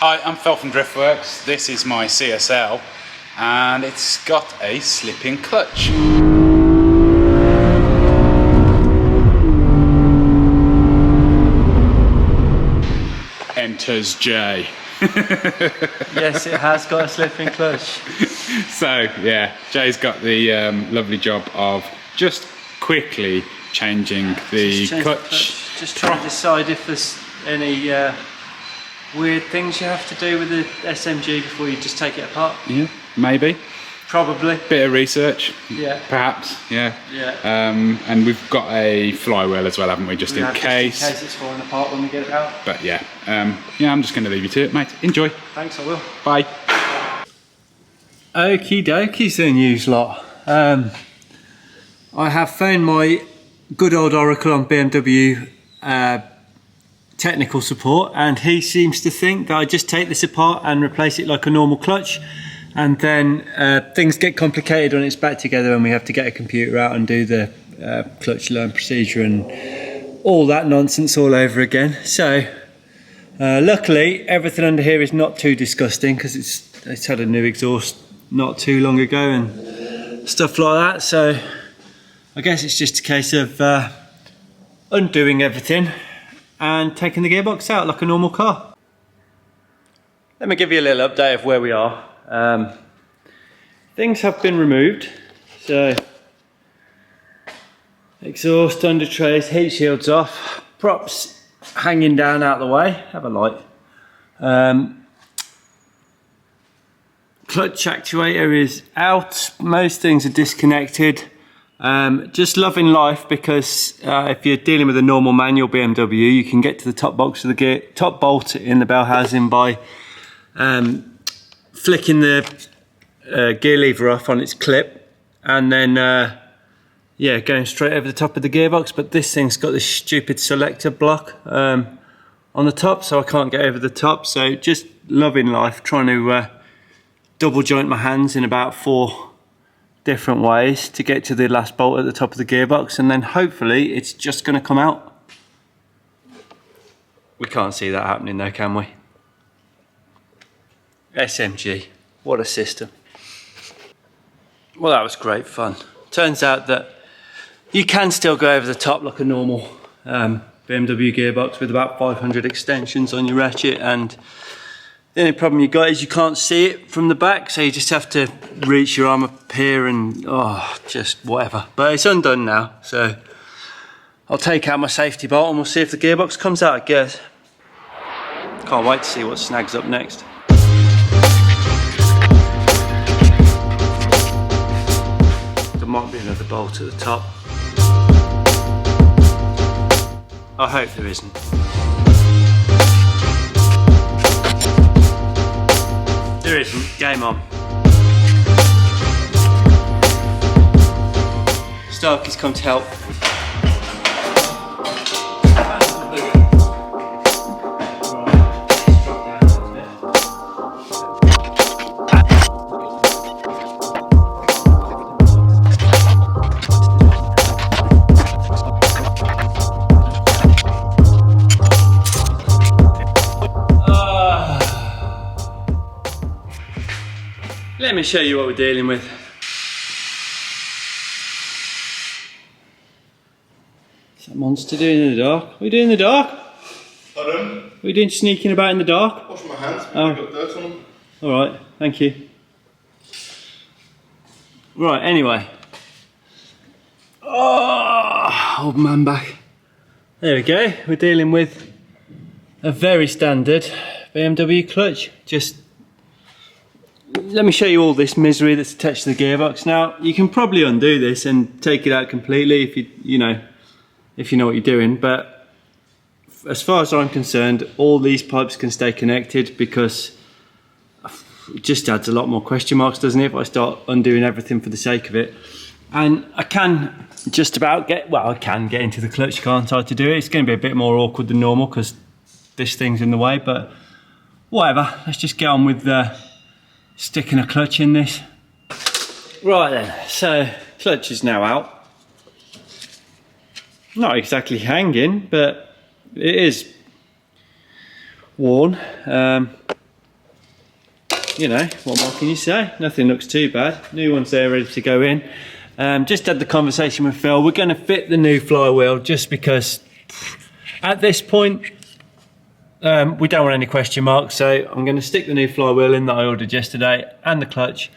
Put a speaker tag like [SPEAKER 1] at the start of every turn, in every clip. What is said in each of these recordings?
[SPEAKER 1] Hi, I'm Phil from Driftworks. This is my CSL and it's got a slipping clutch. Enters J.
[SPEAKER 2] Yes, it has got a slipping clutch.
[SPEAKER 1] So yeah, Jay's got the lovely job of just quickly changing the clutch.
[SPEAKER 2] Just trying to decide if there's any weird things you have to do with the SMG before you just take it apart.
[SPEAKER 1] Yeah, maybe.
[SPEAKER 2] Probably.
[SPEAKER 1] Bit of research.
[SPEAKER 2] Yeah.
[SPEAKER 1] Perhaps. Yeah.
[SPEAKER 2] Yeah.
[SPEAKER 1] And we've got a flywheel as well, haven't we? Just in case.
[SPEAKER 2] Just in case it's falling apart when we get it out.
[SPEAKER 1] But yeah, yeah, I'm just going to leave you to it, mate. Enjoy.
[SPEAKER 2] Thanks, I will.
[SPEAKER 1] Bye.
[SPEAKER 2] Okie dokies then, you lot. I have found my good old oracle on BMW technical support, and he seems to think that I just take this apart and replace it like a normal clutch, and then things get complicated when it's back together and we have to get a computer out and do the clutch learn procedure and all that nonsense all over again. So luckily everything under here is not too disgusting because it's had a new exhaust not too long ago and stuff like that, so I guess it's just a case of undoing everything and taking the gearbox out like a normal car. Let me give you a little update of where we are. Things have been removed, so exhaust under trays, heat shields off, props hanging down out the way, have a light. Clutch actuator is out, most things are disconnected. Just loving life because if you're dealing with a normal manual BMW, you can get to the top box of the top bolt in the bell housing by flicking the gear lever off on its clip and then yeah, going straight over the top of the gearbox. But this thing's got this stupid selector block on the top, so I can't get over the top. So just loving life, trying to double joint my hands in about 4 different ways to get to the last bolt at the top of the gearbox, and then hopefully it's just going to come out. We can't see that happening though, can we? SMG, what a system. Well, that was great fun. Turns out that you can still go over the top like a normal BMW gearbox with about 500 extensions on your ratchet, and the only problem you got is you can't see it from the back, so you just have to reach your arm up here and just whatever. But it's undone now, so I'll take out my safety bolt and we'll see if the gearbox comes out, I guess. Can't wait to see what snags up next. There might be another bolt at the top. I hope there isn't. There isn't. Game on. Starkey's come to help. Let me show you what we're dealing with. What's that monster doing in the dark? What are you doing in the dark?
[SPEAKER 3] Pardon?
[SPEAKER 2] What are you doing sneaking about in the dark?
[SPEAKER 3] Washing my hands,
[SPEAKER 2] Oh.
[SPEAKER 3] I've got dirt on them.
[SPEAKER 2] Alright, thank you. Right, anyway. Oh, old man back. There we go. We're dealing with a very standard BMW clutch. Just let me show you all this misery that's attached to the gearbox. Now, you can probably undo this and take it out completely if you know what you're doing, but as far as I'm concerned, all these pipes can stay connected because it just adds a lot more question marks, doesn't it, if I start undoing everything for the sake of it. And I can just about get into the clutch, can't I, to do it. It's going to be a bit more awkward than normal because this thing's in the way, but whatever. Let's just get on with sticking a clutch in this. Right then, so clutch is now out. Not exactly hanging, but it is worn. you know, what more can you say? Nothing looks too bad. New one's there ready to go in. Just had the conversation with Phil. We're going to fit the new flywheel just because at this point we don't want any question marks. So I'm going to stick the new flywheel in that I ordered yesterday and the clutch.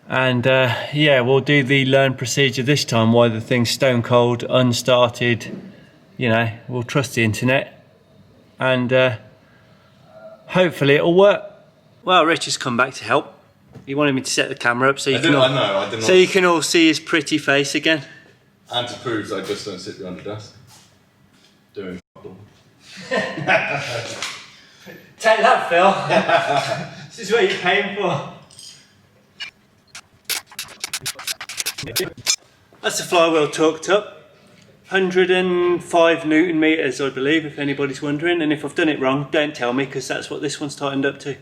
[SPEAKER 2] And yeah, we'll do the learn procedure this time while the thing's stone cold, unstarted. You know, we'll trust the internet and hopefully it'll work. Well, Rich has come back to help. He wanted me to set the camera up so you can all see his pretty face again.
[SPEAKER 3] And to prove that I just don't sit behind the desk. Doing
[SPEAKER 2] Take that, Phil. This is what you're paying for. That's the flywheel torqued up. 105 Newton meters, I believe, if anybody's wondering. And if I've done it wrong, don't tell me, because that's what this one's tightened up to.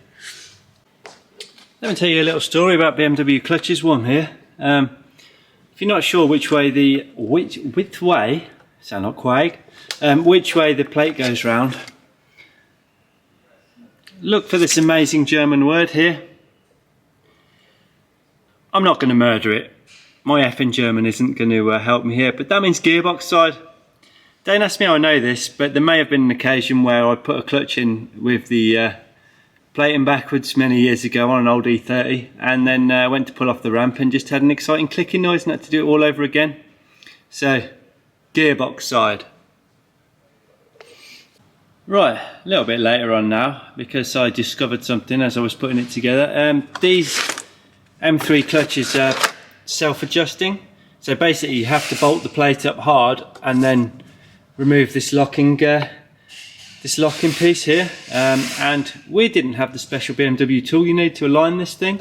[SPEAKER 2] Let me tell you a little story about BMW clutches while I'm here. If you're not sure which way the which way the plate goes round, look for this amazing German word here. I'm not going to murder it. My effing German isn't going to help me here, but that means gearbox side. Don't ask me how I know this, but there may have been an occasion where I put a clutch in with the plating backwards many years ago on an old E30, and then went to pull off the ramp and just had an exciting clicking noise and had to do it all over again. So, gearbox side. Right, a little bit later on now, because I discovered something as I was putting it together. These M3 clutches are self-adjusting, so basically you have to bolt the plate up hard and then remove this locking piece here, and we didn't have the special BMW tool you need to align this thing.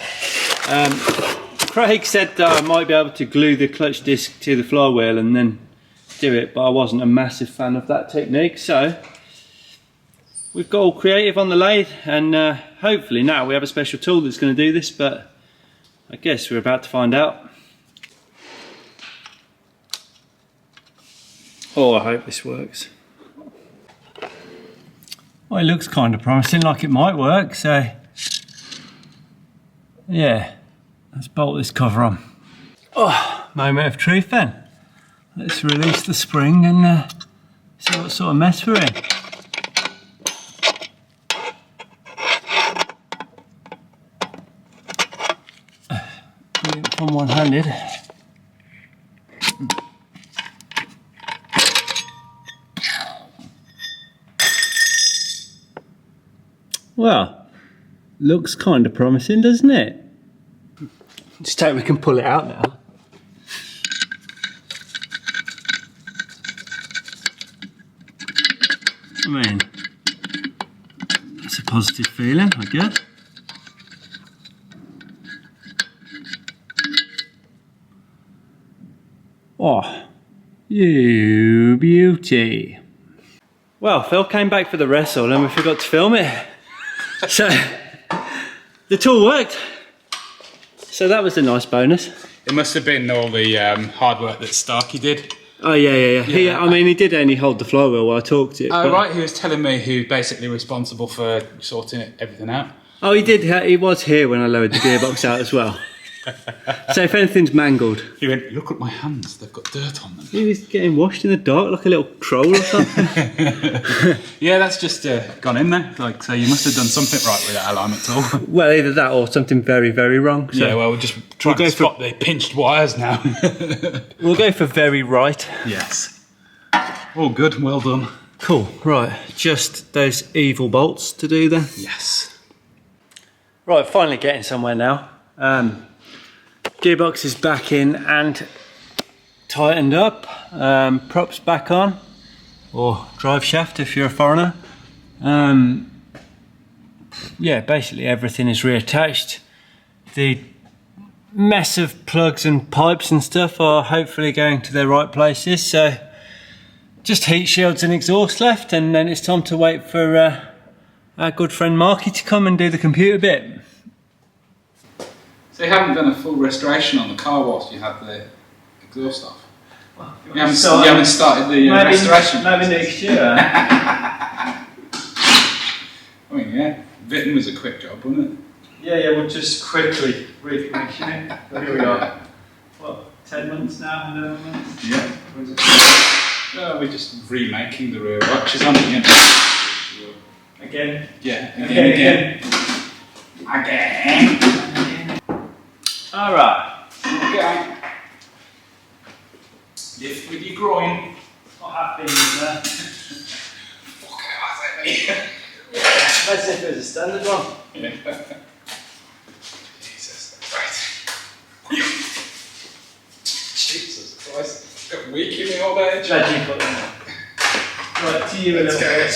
[SPEAKER 2] Craig said that I might be able to glue the clutch disc to the flywheel and then do it, but I wasn't a massive fan of that technique, so we've got all creative on the lathe, and hopefully now we have a special tool that's going to do this, but I guess we're about to find out. Oh, I hope this works. Well, it looks kind of promising, like it might work, so yeah, let's bolt this cover on. Oh, moment of truth then. Let's release the spring and see what sort of mess we're in. Doing it from one-handed. Well, looks kind of promising, doesn't it? Just hope we can pull it out now. I mean, it's a positive feeling, I guess. Oh, you beauty. Well, Phil came back for the wrestle and we forgot to film it. So, the tool worked. So that was a nice bonus.
[SPEAKER 1] It must have been all the hard work that Starkey did.
[SPEAKER 2] Oh yeah. He did only hold the flywheel while I talked it.
[SPEAKER 1] Oh right, he was telling me who basically responsible for sorting everything out.
[SPEAKER 2] Oh, he did. He was here when I lowered the gearbox out as well. So if anything's mangled.
[SPEAKER 1] He went, look at my hands, they've got dirt on them.
[SPEAKER 2] He was getting washed in the dark like a little troll or something.
[SPEAKER 1] Yeah, that's just gone in there. Like, so you must have done something right with that alignment tool.
[SPEAKER 2] Well, either that or something very, very wrong. So
[SPEAKER 1] yeah, well, we're just trying to spot the pinched wires now.
[SPEAKER 2] We'll go for very right.
[SPEAKER 1] Yes. All good, well done.
[SPEAKER 2] Cool, right. Just those evil bolts to do then.
[SPEAKER 1] Yes.
[SPEAKER 2] Right, finally getting somewhere now. Gearbox is back in and tightened up, props back on, or drive shaft if you're a foreigner. Yeah, basically everything is reattached. The mess of plugs and pipes and stuff are hopefully going to their right places, so just heat shields and exhaust left, and then it's time to wait for our good friend Marky to come and do the computer bit.
[SPEAKER 1] So you haven't done a full restoration on the car whilst you had the exhaust off?
[SPEAKER 2] Well,
[SPEAKER 1] you haven't started the restoration?
[SPEAKER 2] Maybe next year.
[SPEAKER 1] I mean, yeah, Vitten was a quick job, wasn't it?
[SPEAKER 2] Yeah, we'll just quickly recommission it. But here we are. What, 10 months now, 11 months?
[SPEAKER 1] Yeah. We're just remaking the rear watches on it again.
[SPEAKER 2] Again?
[SPEAKER 1] Yeah, again.
[SPEAKER 2] Alright.
[SPEAKER 1] Okay. Lift with your groin.
[SPEAKER 2] Not happy with that. Let's see if there's a standard one.
[SPEAKER 1] Yeah. Jesus. Right. Jesus Christ. Got weak in me all day.
[SPEAKER 2] Glad you put them on. Right, to you a little bit.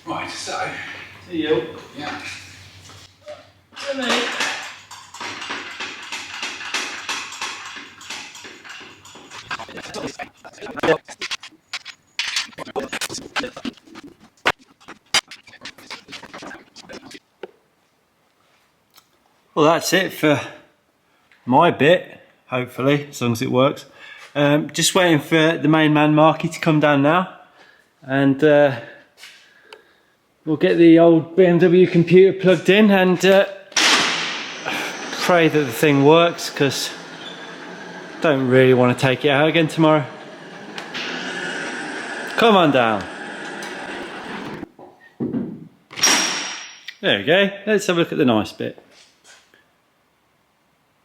[SPEAKER 1] Right, so.
[SPEAKER 2] To you.
[SPEAKER 1] Yeah.
[SPEAKER 2] To me. Well, that's it for my bit, hopefully, as long as it works. Just waiting for the main man, Marky, to come down now. And we'll get the old BMW computer plugged in and pray that the thing works, because I don't really want to take it out again tomorrow. Come on down. There we go. Let's have a look at the nice bit.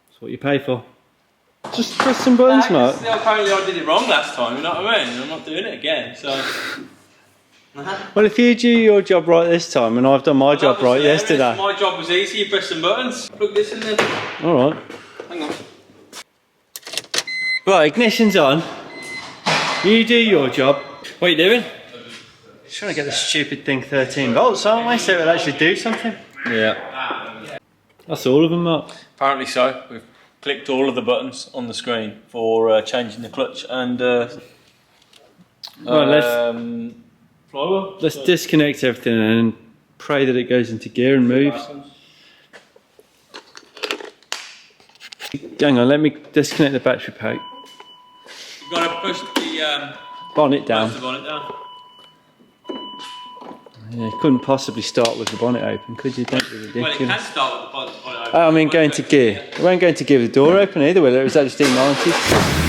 [SPEAKER 2] That's what you pay for. Just press some buttons, Mark.
[SPEAKER 4] Apparently I did it wrong last time, you know what I mean? I'm not doing it again, so...
[SPEAKER 2] Well, if you do your job right this time and I've done my job right yesterday.
[SPEAKER 4] My job was easy, you press some buttons. Plug this in then.
[SPEAKER 2] Alright.
[SPEAKER 4] Hang on.
[SPEAKER 2] Right, ignition's on. You do your job. What are you doing? Just trying to get the stupid thing 13 volts, aren't we? So it'll actually do something. Yeah. That's all of them, Mark.
[SPEAKER 4] Apparently so. We've clicked all of the buttons on the screen for changing the clutch and flywheel.
[SPEAKER 2] Let's disconnect everything and pray that it goes into gear and moves. Hang on, let me disconnect the battery pack.
[SPEAKER 4] You've got to push the
[SPEAKER 2] Bonnet down.
[SPEAKER 4] bonnet down.
[SPEAKER 2] Yeah, you couldn't possibly start with the bonnet open, could you? Don't be ridiculous.
[SPEAKER 4] Well, it can start with the bonnet open.
[SPEAKER 2] I mean, going to gear. It won't go into gear with the door open either, will it? It was actually D90.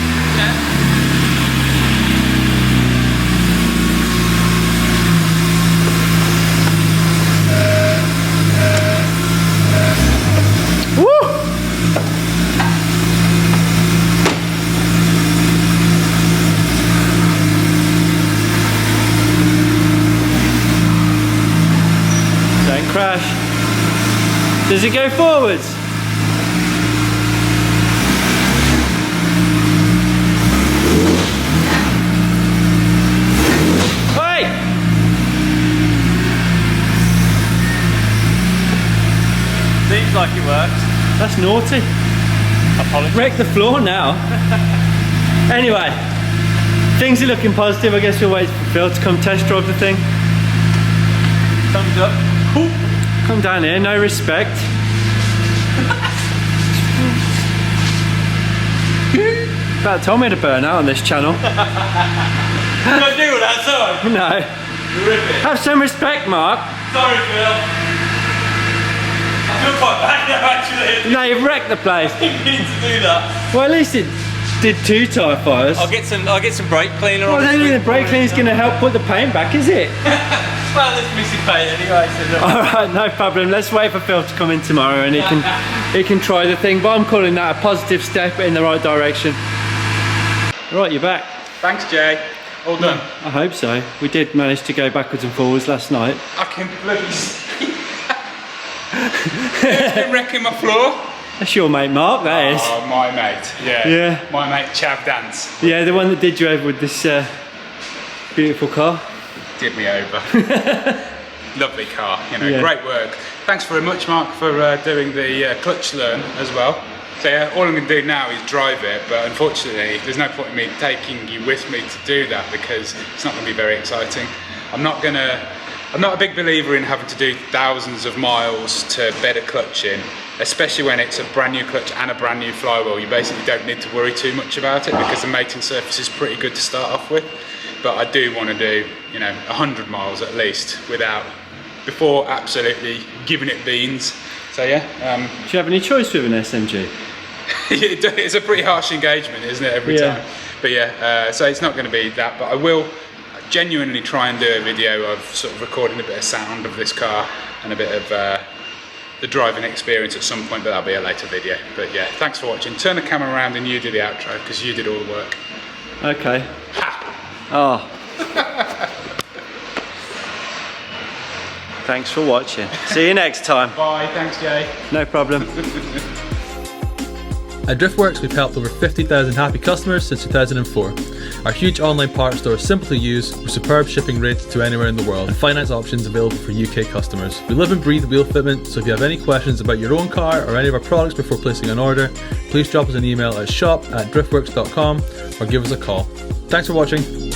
[SPEAKER 2] Crash. Does it go forwards? Hey!
[SPEAKER 4] Seems like it works.
[SPEAKER 2] That's naughty.
[SPEAKER 4] Apologies.
[SPEAKER 2] Wreck the floor now. Anyway, things are looking positive. I guess we'll wait for Phil to come test drive the thing.
[SPEAKER 4] Thumbs up.
[SPEAKER 2] Ooh. Come down here, no respect. About time we had a burnout on this channel.
[SPEAKER 4] Can I do it outside?
[SPEAKER 2] No.
[SPEAKER 4] Rip it.
[SPEAKER 2] Have some respect, Mark.
[SPEAKER 4] Sorry, Phil. I feel quite bad now, actually.
[SPEAKER 2] No, you've wrecked the place.
[SPEAKER 4] I didn't mean to do that.
[SPEAKER 2] Well, at least it did 2 tyre fires.
[SPEAKER 4] I'll get some brake cleaner
[SPEAKER 2] Well,
[SPEAKER 4] on
[SPEAKER 2] then
[SPEAKER 4] it.
[SPEAKER 2] the brake cleaner's going to help put the paint back, is it?
[SPEAKER 4] Well, there's missing paint anyway, so
[SPEAKER 2] Alright, no problem. Let's wait for Phil to come in tomorrow and he can try the thing. But I'm calling that a positive step in the right direction. Right, you're back.
[SPEAKER 1] Thanks, Jay. All done.
[SPEAKER 2] I hope so. We did manage to go backwards and forwards last night.
[SPEAKER 1] I can bloody see. Been wrecking my floor.
[SPEAKER 2] That's your mate Mark, that is.
[SPEAKER 1] Oh, my mate. Yeah.
[SPEAKER 2] Yeah.
[SPEAKER 1] My mate Chav Dance.
[SPEAKER 2] Yeah, the one that did you over with this beautiful car.
[SPEAKER 1] Did me over. Lovely car, you know,
[SPEAKER 2] Yeah.
[SPEAKER 1] great work. Thanks very much, Mark, for doing the clutch learn as well. So yeah, all I'm going to do now is drive it, but unfortunately there's no point in me taking you with me to do that because it's not going to be very exciting. I'm not a big believer in having to do thousands of miles to bed a clutch in, especially when it's a brand new clutch and a brand new flywheel. You basically don't need to worry too much about it because the mating surface is pretty good to start off with. But I do want to do, 100 miles at least before absolutely giving it beans. So yeah.
[SPEAKER 2] Do you have any choice with an SMG?
[SPEAKER 1] It's a pretty harsh engagement, isn't it, every time? But yeah, so it's not going to be that, but I will genuinely try and do a video of sort of recording a bit of sound of this car and a bit of the driving experience at some point, but that'll be a later video. But yeah, thanks for watching. Turn the camera around and you do the outro, because you did all the work.
[SPEAKER 2] Okay. Oh. Thanks for watching. See you next time.
[SPEAKER 1] Bye, thanks Jay.
[SPEAKER 2] No problem.
[SPEAKER 5] At Driftworks, we've helped over 50,000 happy customers since 2004. Our huge online parts store is simple to use, with superb shipping rates to anywhere in the world, and finance options available for UK customers. We live and breathe wheel fitment, so if you have any questions about your own car or any of our products before placing an order, please drop us an email at shop@driftworks.com or give us a call. Thanks for watching.